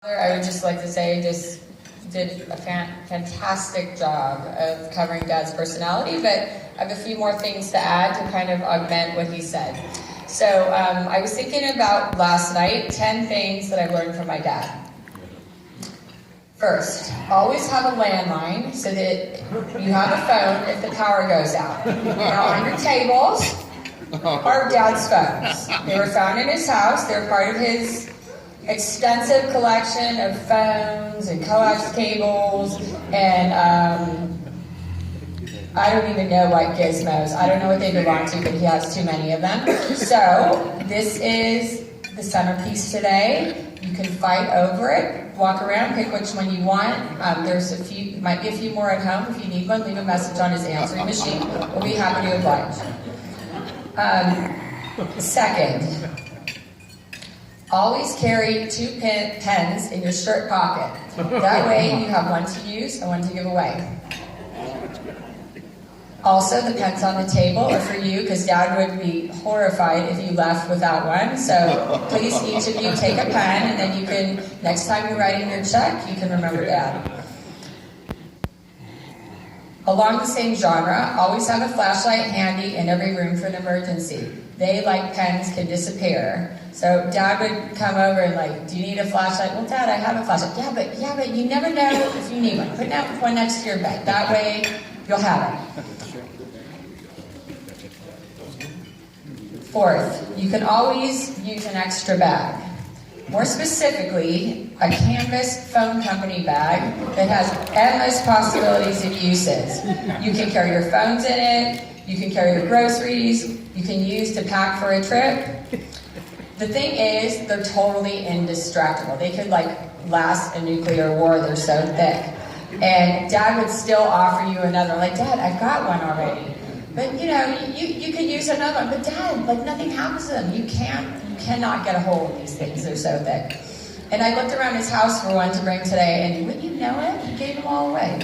I would just like to say just did a fantastic job of covering Dad's personality, but I have a few more things to add to kind of augment what he said. So I was thinking about last night, 10 things that I learned from my dad. First, always have a landline so that you have a phone if the power goes out. Now on your tables are Dad's phones. They were found in his house. They're part of his extensive collection of phones and coax cables and I don't even know what gizmos. I don't know what they belong to, but he has too many of them. So this is the centerpiece today. You can fight over it, walk around, pick which one you want. There's a few, might be a few more at home. If you need one, leave a message on his answering machine. We'll be happy to oblige. Second, always carry 2 pens in your shirt pocket. That way you have one to use and one to give away. Also, the pens on the table are for you because Dad would be horrified if you left without one. So please, each of you take a pen and then you can, next time you're writing your check, you can remember Dad. Along the same genre, always have a flashlight handy in every room for an emergency. They, like pens, can disappear. So Dad would come over and like, do you need a flashlight? Well, Dad, I have a flashlight. Yeah, but you never know if you need one. Put one next to your bed. That way, you'll have it. Fourth, you can always use an extra bag. More specifically, a canvas phone company bag that has endless possibilities of uses. You can carry your phones in it, you can carry your groceries, you can use to pack for a trip. The thing is, they're totally indestructible. They could like last a nuclear war, they're so thick. And Dad would still offer you another, like, Dad, I've got one already. But you know, you could use another one, but Dad, like nothing happens to them. You cannot get a hold of these things, they're so thick. And I looked around his house for one to bring today, and wouldn't you know it, he gave them all away.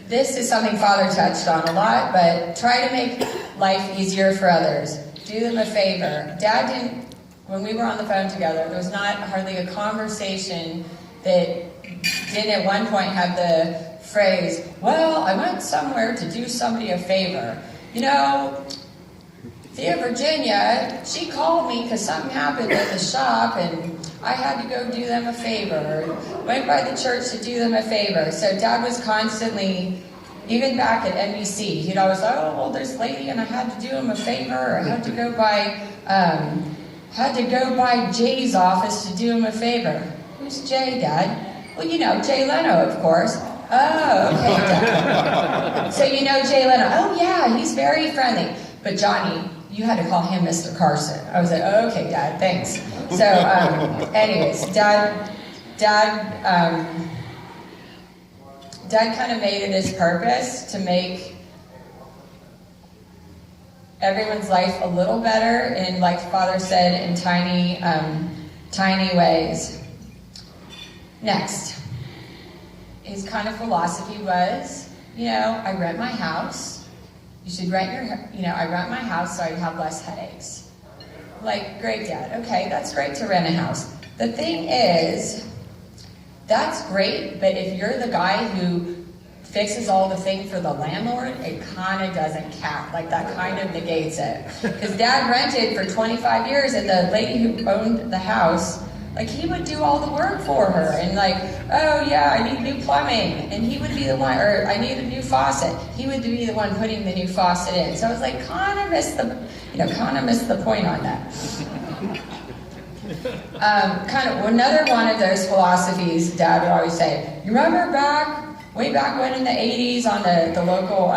This is something Father touched on a lot, but try to make life easier for others. Do them a favor. Dad didn't, when we were on the phone together, there was not hardly a conversation that didn't at one point have the phrase, well, I went somewhere to do somebody a favor. You know, Thea Virginia, she called me because something happened at the shop and I had to go do them a favor. Went by the church to do them a favor. So Dad was constantly, even back at NBC, he'd always say, oh, well, there's a lady and I had to do him a favor. Or I had to go by Jay's office to do him a favor. Who's Jay, Dad? Well, you know, Jay Leno, of course. Oh, okay, Dad. So you know Jay Leno. Oh, yeah, he's very friendly. But Johnny, you had to call him Mr. Carson. I was like, oh, okay, Dad, thanks. So, anyways, Dad kind of made it his purpose to make everyone's life a little better, and like Father said, in tiny ways. Next, his kind of philosophy was, you know, I rent my house. You should rent I rent my house so I'd have less headaches. Like, great, Dad. Okay, that's great to rent a house. The thing is, that's great, but if you're the guy who fixes all the things for the landlord, it kind of doesn't count. Like, that kind of negates it. Because Dad rented for 25 years, and the lady who owned the house, like, he would do all the work for her, and like, oh yeah, I need new plumbing, and he would be the one, or I need a new faucet, he would be the one putting the new faucet in. So I was like, kind of missed the point on that. Kind of another one of those philosophies Dad would always say, you remember way back when in the 80s on the local,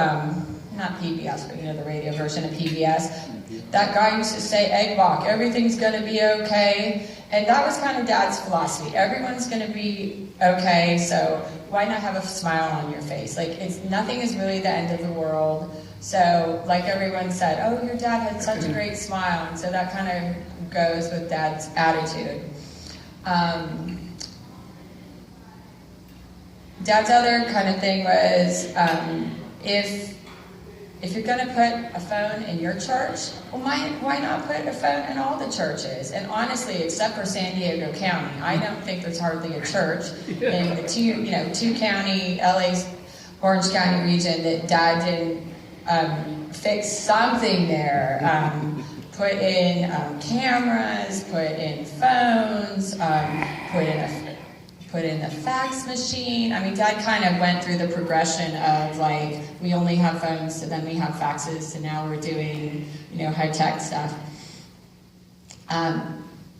not PBS, but you know, the radio version of PBS, that guy used to say, egg walk, everything's gonna be okay. And that was kind of Dad's philosophy. Everyone's going to be okay, so why not have a smile on your face? Like, nothing is really the end of the world. So, like everyone said, oh, your dad had such a great smile. And so that kind of goes with Dad's attitude. Dad's other kind of thing was, if If you're going to put a phone in your church, well, why not put a phone in all the churches? And honestly, except for San Diego County, I don't think there's hardly a church in the two county, LA's Orange County region that Dad didn't fix something there. Put in cameras, put in phones, put in the fax machine. I mean, Dad kind of went through the progression of like, we only have phones, so then we have faxes, so now we're doing, high-tech stuff.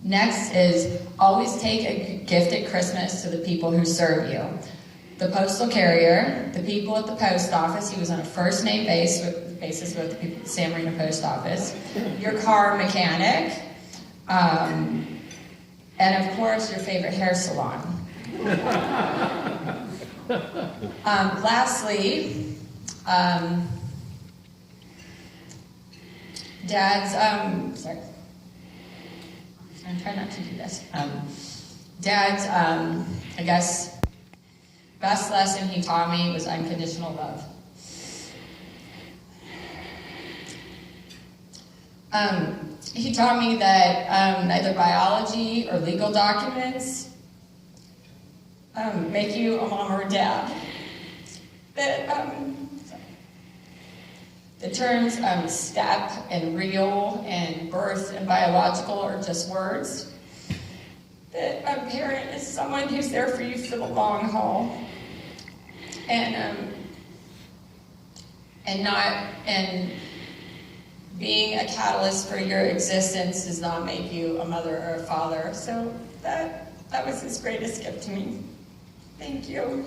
Next is always take a gift at Christmas to the people who serve you. The postal carrier, the people at the post office, he was on a first name basis with the people at the San Marino post office, your car mechanic, and of course your favorite hair salon. Lastly, Dad's, sorry, I'm trying not to do this. Dad's, I guess, best lesson he taught me was unconditional love. He taught me that neither biology or legal documents make you a mom or a dad. That the terms step and real and birth and biological are just words. That a parent is someone who's there for you for the long haul, and being a catalyst for your existence does not make you a mother or a father. So that was his greatest gift to me. Thank you.